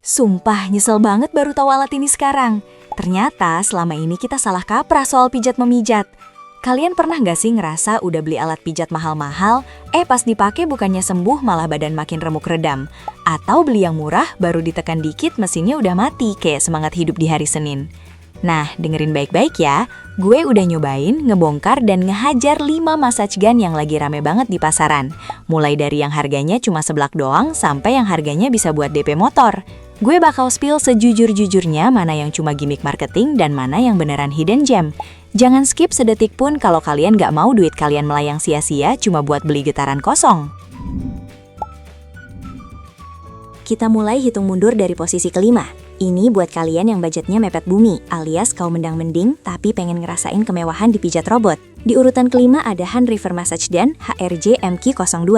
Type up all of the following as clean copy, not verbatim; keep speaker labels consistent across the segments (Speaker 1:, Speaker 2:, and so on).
Speaker 1: Sumpah, nyesel banget baru tahu alat ini sekarang. Ternyata selama ini kita salah kaprah soal pijat-memijat. Kalian pernah nggak sih ngerasa udah beli alat pijat mahal-mahal, pas dipakai bukannya sembuh malah badan makin remuk redam? Atau beli yang murah, baru ditekan dikit mesinnya udah mati kayak semangat hidup di hari Senin? Nah, dengerin baik-baik ya. Gue udah nyobain, ngebongkar, dan ngehajar 5 massage gun yang lagi rame banget di pasaran. Mulai dari yang harganya cuma seblak doang, sampai yang harganya bisa buat DP motor. Gue bakal spill sejujur-jujurnya mana yang cuma gimmick marketing dan mana yang beneran hidden gem. Jangan skip sedetik pun kalau kalian gak mau duit kalian melayang sia-sia cuma buat beli getaran kosong. Kita mulai hitung mundur dari posisi kelima. Ini buat kalian yang budgetnya mepet bumi, alias kaum mendang-mending tapi pengen ngerasain kemewahan di pijat robot. Di urutan kelima ada Hand River Massage Dan HRJ MQ02.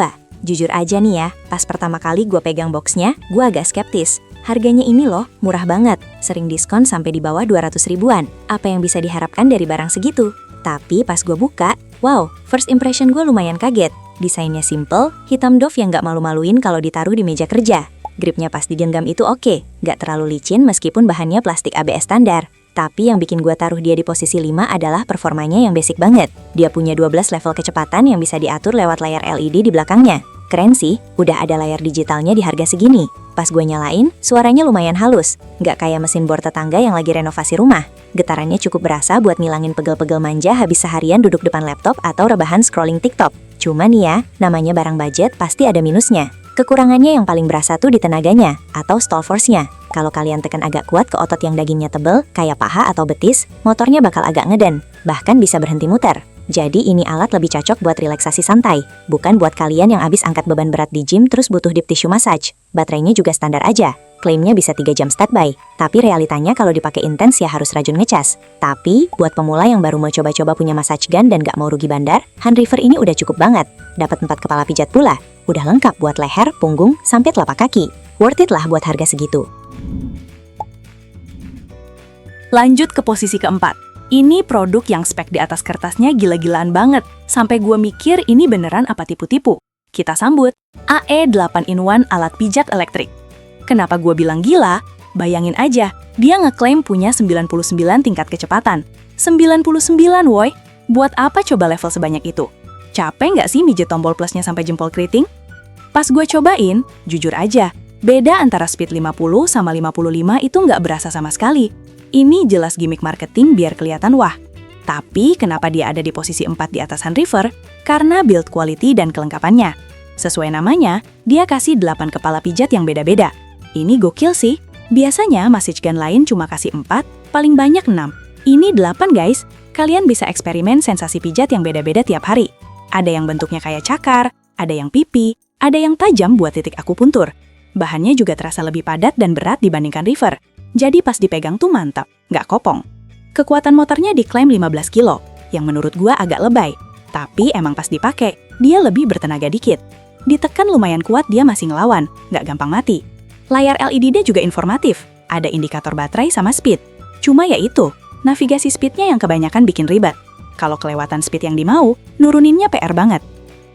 Speaker 1: Jujur aja nih ya, pas pertama kali gue pegang boxnya, gue agak skeptis. Harganya ini loh, murah banget, sering diskon sampai di bawah 200 ribuan. Apa yang bisa diharapkan dari barang segitu? Tapi pas gue buka, wow, first impression gue lumayan kaget. Desainnya simple, hitam doff yang gak malu-maluin kalau ditaruh di meja kerja. Gripnya pas digenggam itu oke, gak terlalu licin meskipun bahannya plastik ABS standar. Tapi yang bikin gue taruh dia di posisi 5 adalah performanya yang basic banget. Dia punya 12 level kecepatan yang bisa diatur lewat layar LED di belakangnya. Keren sih, udah ada layar digitalnya di harga segini. Pas gue nyalain, suaranya lumayan halus. Gak kayak mesin bor tetangga yang lagi renovasi rumah. Getarannya cukup berasa buat ngilangin pegel-pegel manja habis seharian duduk depan laptop atau rebahan scrolling TikTok. Cuma nih ya, namanya barang budget pasti ada minusnya. Kekurangannya yang paling berasa tuh di tenaganya, atau stall force-nya. Kalau kalian tekan agak kuat ke otot yang dagingnya tebel, kayak paha atau betis, motornya bakal agak ngeden, bahkan bisa berhenti muter. Jadi ini alat lebih cocok buat relaksasi santai, bukan buat kalian yang abis angkat beban berat di gym terus butuh deep tissue massage. Baterainya juga standar aja, klaimnya bisa 3 jam standby, tapi realitanya kalau dipakai intens ya harus rajin ngecas. Tapi, buat pemula yang baru mau coba-coba punya massage gun dan gak mau rugi bandar, Hand River ini udah cukup banget. Dapat 4 kepala pijat pula, udah lengkap buat leher, punggung, sampai telapak kaki. Worth it lah buat harga segitu.
Speaker 2: Lanjut ke posisi keempat. Ini produk yang spek di atas kertasnya gila-gilaan banget, sampai gue mikir ini beneran apa tipu-tipu. Kita sambut AE 8-in-1 alat pijat elektrik. Kenapa gue bilang gila? Bayangin aja, dia ngeklaim punya 99 tingkat kecepatan. 99 woy, buat apa coba level sebanyak itu? Capek nggak sih mijet tombol plusnya sampai jempol keriting? Pas gue cobain, jujur aja, beda antara speed 50 sama 55 itu nggak berasa sama sekali. Ini jelas gimmick marketing biar kelihatan wah. Tapi kenapa dia ada di posisi 4 di atas Hand River? Karena build quality dan kelengkapannya. Sesuai namanya, dia kasih 8 kepala pijat yang beda-beda. Ini gokil sih. Biasanya massage gun lain cuma kasih 4, paling banyak 6. Ini 8 guys. Kalian bisa eksperimen sensasi pijat yang beda-beda tiap hari. Ada yang bentuknya kayak cakar, ada yang pipi, ada yang tajam buat titik akupuntur. Bahannya juga terasa lebih padat dan berat dibandingkan River. Jadi pas dipegang tuh mantap, nggak kopong. Kekuatan motornya diklaim 15 kilo, yang menurut gua agak lebay. Tapi emang pas dipakai, dia lebih bertenaga dikit. Ditekan lumayan kuat dia masih ngelawan, nggak gampang mati. Layar LED-nya juga informatif, ada indikator baterai sama speed. Cuma ya itu, navigasi speednya yang kebanyakan bikin ribet. Kalau kelewatan speed yang dimau, nuruninnya PR banget.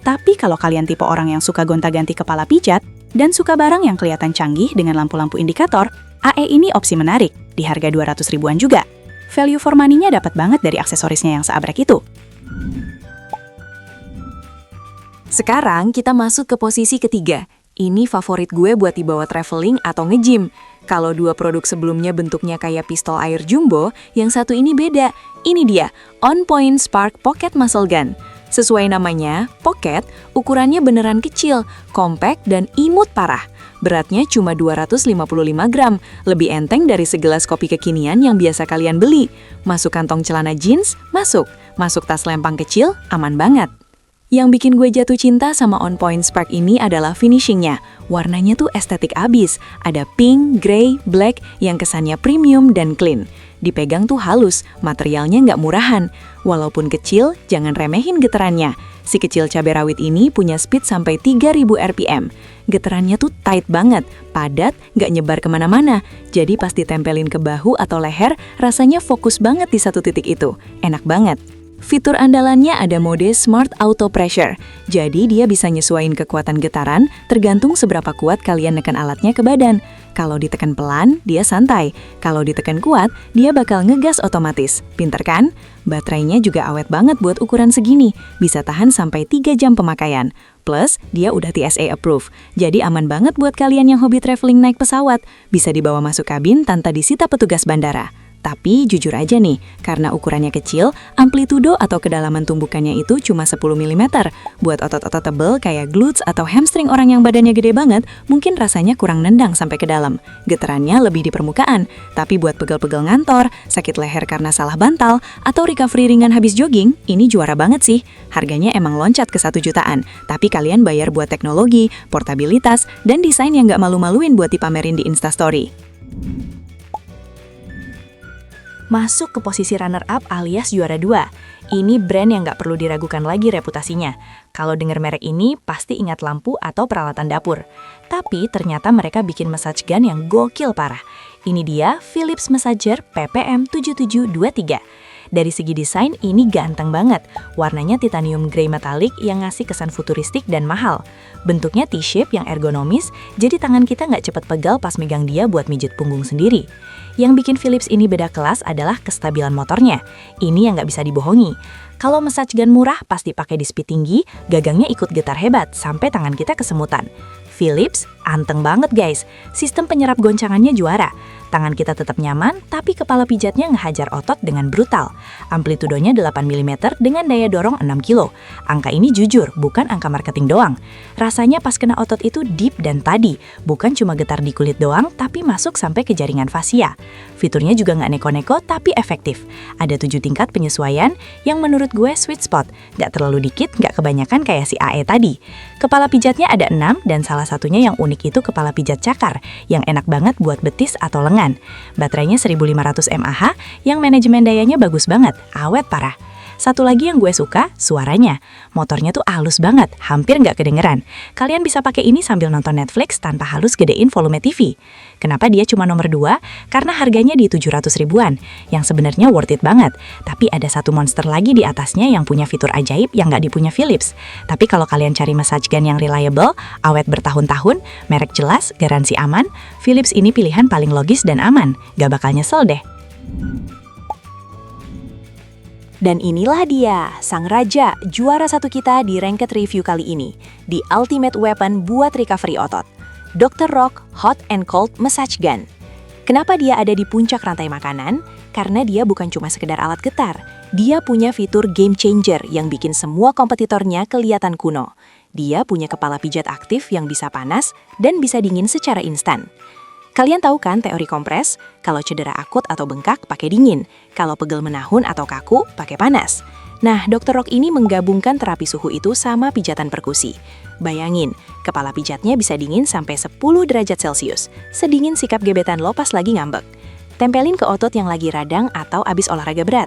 Speaker 2: Tapi kalau kalian tipe orang yang suka gonta-ganti kepala pijat, dan suka barang yang kelihatan canggih dengan lampu-lampu indikator, AE ini opsi menarik, di harga 200 ribuan juga. Value for money-nya dapat banget dari aksesorisnya yang seabrek itu.
Speaker 1: Sekarang kita masuk ke posisi ketiga. Ini favorit gue buat dibawa traveling atau nge-gym. Kalau dua produk sebelumnya bentuknya kayak pistol air jumbo, yang satu ini beda. Ini dia, On Point Spark Pocket Muscle Gun. Sesuai namanya, pocket, ukurannya beneran kecil, compact, dan imut parah. Beratnya cuma 255 gram, lebih enteng dari segelas kopi kekinian yang biasa kalian beli. Masuk kantong celana jeans, masuk. Masuk tas lempang kecil, aman banget. Yang bikin gue jatuh cinta sama On Point Spark ini adalah finishingnya. Warnanya tuh estetik abis. Ada pink, grey, black yang kesannya premium dan clean. Dipegang tuh halus, materialnya nggak murahan. Walaupun kecil, jangan remehin getarannya. Si kecil cabai rawit ini punya speed sampai 3000 rpm. Getarannya tuh tight banget, padat, nggak nyebar kemana-mana. Jadi pas ditempelin ke bahu atau leher, rasanya fokus banget di satu titik itu. Enak banget.
Speaker 2: Fitur andalannya ada mode Smart Auto Pressure, jadi dia bisa nyesuaiin kekuatan getaran tergantung seberapa kuat kalian neken alatnya ke badan. Kalau ditekan pelan, dia santai. Kalau ditekan kuat, dia bakal ngegas otomatis. Pinter kan? Baterainya juga awet banget buat ukuran segini, bisa tahan sampai 3 jam pemakaian. Plus, dia udah TSA approve, jadi aman banget buat kalian yang hobi traveling naik pesawat. Bisa dibawa masuk kabin tanpa disita petugas bandara. Tapi jujur aja nih, karena ukurannya kecil, amplitudo atau kedalaman tumbukannya itu cuma 10 mm. Buat otot-otot tebel kayak glutes atau hamstring orang yang badannya gede banget, mungkin rasanya kurang nendang sampai ke dalam. Getarannya lebih di permukaan. Tapi buat pegel-pegel ngantor, sakit leher karena salah bantal, atau recovery ringan habis jogging, ini juara banget sih. Harganya emang loncat ke 1 jutaan, tapi kalian bayar buat teknologi, portabilitas, dan desain yang nggak malu-maluin buat dipamerin di Instastory. Masuk ke posisi runner-up alias juara 2. Ini brand yang nggak perlu diragukan lagi reputasinya. Kalau denger merek ini, pasti ingat lampu atau peralatan dapur. Tapi ternyata mereka bikin massage gun yang gokil parah. Ini dia Philips Massager PPM 7723. Dari segi desain, ini ganteng banget. Warnanya titanium grey metalik yang ngasih kesan futuristik dan mahal. Bentuknya T-shape yang ergonomis, jadi tangan kita nggak cepet pegal pas megang dia buat mijit punggung sendiri. Yang bikin Philips ini beda kelas adalah kestabilan motornya. Ini yang nggak bisa dibohongi. Kalau massage gun murah pasti pakai di speed tinggi, gagangnya ikut getar hebat sampai tangan kita kesemutan. Philips anteng banget guys, sistem penyerap goncangannya juara. Tangan kita tetap nyaman, tapi kepala pijatnya ngehajar otot dengan brutal. Amplitudonya 8 mm dengan daya dorong 6 kilo. Angka ini jujur, bukan angka marketing doang. Rasanya pas kena otot itu deep dan tadi, bukan cuma getar di kulit doang, tapi masuk sampai ke jaringan fasia. Fiturnya juga nggak neko-neko, tapi efektif. Ada 7 tingkat penyesuaian yang menurut gue sweet spot. Nggak terlalu dikit, nggak kebanyakan kayak si AE tadi. Kepala pijatnya ada 6, dan salah satunya yang unik itu kepala pijat cakar, yang enak banget buat betis atau lengan. Baterainya 1500 mAh yang manajemen dayanya bagus banget, awet parah. Satu lagi yang gue suka, suaranya. Motornya tuh halus banget, hampir nggak kedengeran. Kalian bisa pakai ini sambil nonton Netflix tanpa halus gedein volume TV. Kenapa dia cuma nomor 2? Karena harganya di 700 ribuan, yang sebenarnya worth it banget. Tapi ada satu monster lagi di atasnya yang punya fitur ajaib yang nggak dipunya Philips. Tapi kalau kalian cari massage gun yang reliable, awet bertahun-tahun, merek jelas, garansi aman, Philips ini pilihan paling logis dan aman. Gak bakal nyesel deh. Dan inilah dia, sang raja, juara 1 kita di Ranked Review kali ini, di Ultimate Weapon buat recovery otot, Dr. Rock Hot and Cold Massage Gun. Kenapa dia ada di puncak rantai makanan? Karena dia bukan cuma sekedar alat getar, dia punya fitur game changer yang bikin semua kompetitornya kelihatan kuno. Dia punya kepala pijat aktif yang bisa panas dan bisa dingin secara instan. Kalian tahu kan teori kompres? Kalau cedera akut atau bengkak pakai dingin, kalau pegel menahun atau kaku pakai panas. Nah, Dr. Rock ini menggabungkan terapi suhu itu sama pijatan perkusi. Bayangin, kepala pijatnya bisa dingin sampai 10 derajat Celcius, sedingin sikap gebetan lo pas lagi ngambek. Tempelin ke otot yang lagi radang atau abis olahraga berat.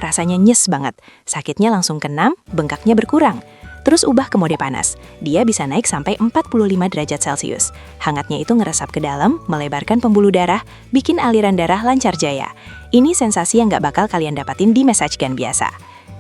Speaker 2: Rasanya nyes banget. Sakitnya langsung keenam, bengkaknya berkurang. Terus ubah ke mode panas. Dia bisa naik sampai 45 derajat Celcius. Hangatnya itu ngeresap ke dalam, melebarkan pembuluh darah, bikin aliran darah lancar jaya. Ini sensasi yang nggak bakal kalian dapatin di massage gun biasa.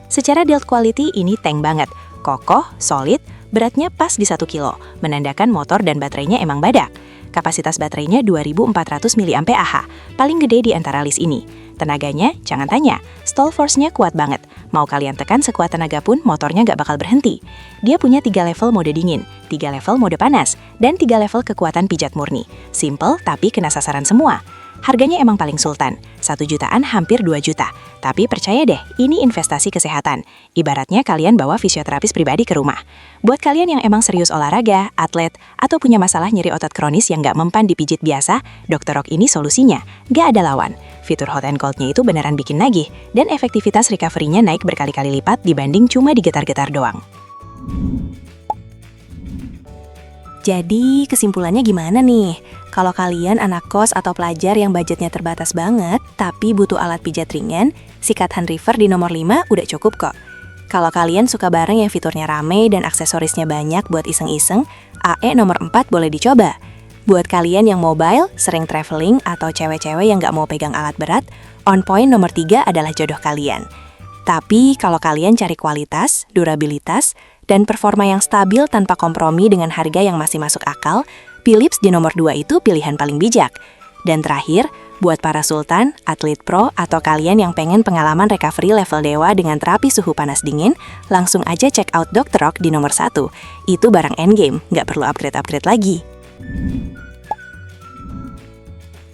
Speaker 2: Secara build quality ini tank banget. Kokoh, solid, beratnya pas di 1 kilo, menandakan motor dan baterainya emang badak. Kapasitas baterainya 2400 mAh, paling gede di antara list ini. Tenaganya, jangan tanya, stall force-nya kuat banget. Mau kalian tekan sekuat tenaga pun motornya nggak bakal berhenti. Dia punya 3 level mode dingin, 3 level mode panas, dan 3 level kekuatan pijat murni. Simple tapi kena sasaran semua. Harganya emang paling sultan, 1 jutaan hampir 2 juta. Tapi percaya deh, ini investasi kesehatan. Ibaratnya kalian bawa fisioterapis pribadi ke rumah. Buat kalian yang emang serius olahraga, atlet, atau punya masalah nyeri otot kronis yang nggak mempan dipijit biasa, Dr. Rock ini solusinya. Nggak ada lawan. Fitur hot and cold-nya itu beneran bikin nagih, dan efektivitas recovery-nya naik berkali-kali lipat dibanding cuma digetar-getar doang. Jadi, kesimpulannya gimana nih? Kalau kalian anak kos atau pelajar yang budgetnya terbatas banget, tapi butuh alat pijat ringan, sikat hand river di nomor 5 udah cukup kok. Kalau kalian suka barang yang fiturnya rame dan aksesorisnya banyak buat iseng-iseng, AE nomor 4 boleh dicoba. Buat kalian yang mobile, sering traveling, atau cewek-cewek yang nggak mau pegang alat berat, On Point nomor 3 adalah jodoh kalian. Tapi kalau kalian cari kualitas, durabilitas, dan performa yang stabil tanpa kompromi dengan harga yang masih masuk akal, Philips di nomor 2 itu pilihan paling bijak. Dan terakhir, buat para sultan, atlet pro, atau kalian yang pengen pengalaman recovery level dewa dengan terapi suhu panas dingin, langsung aja check out Dr. Rock di nomor 1. Itu barang endgame, nggak perlu upgrade-upgrade lagi.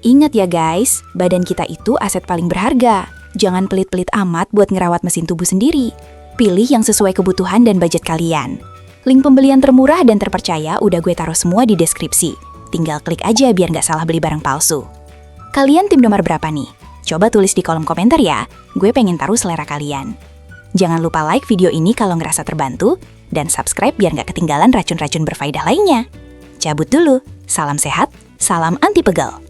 Speaker 1: Ingat ya guys, badan kita itu aset paling berharga. Jangan pelit-pelit amat buat ngerawat mesin tubuh sendiri. Pilih yang sesuai kebutuhan dan budget kalian. Link pembelian termurah dan terpercaya udah gue taruh semua di deskripsi. Tinggal klik aja biar nggak salah beli barang palsu. Kalian tim nomor berapa nih? Coba tulis di kolom komentar ya. Gue pengen taruh selera kalian. Jangan lupa like video ini kalau ngerasa terbantu, dan subscribe biar nggak ketinggalan racun-racun berfaedah lainnya. Cabut dulu. Salam sehat, salam anti pegel.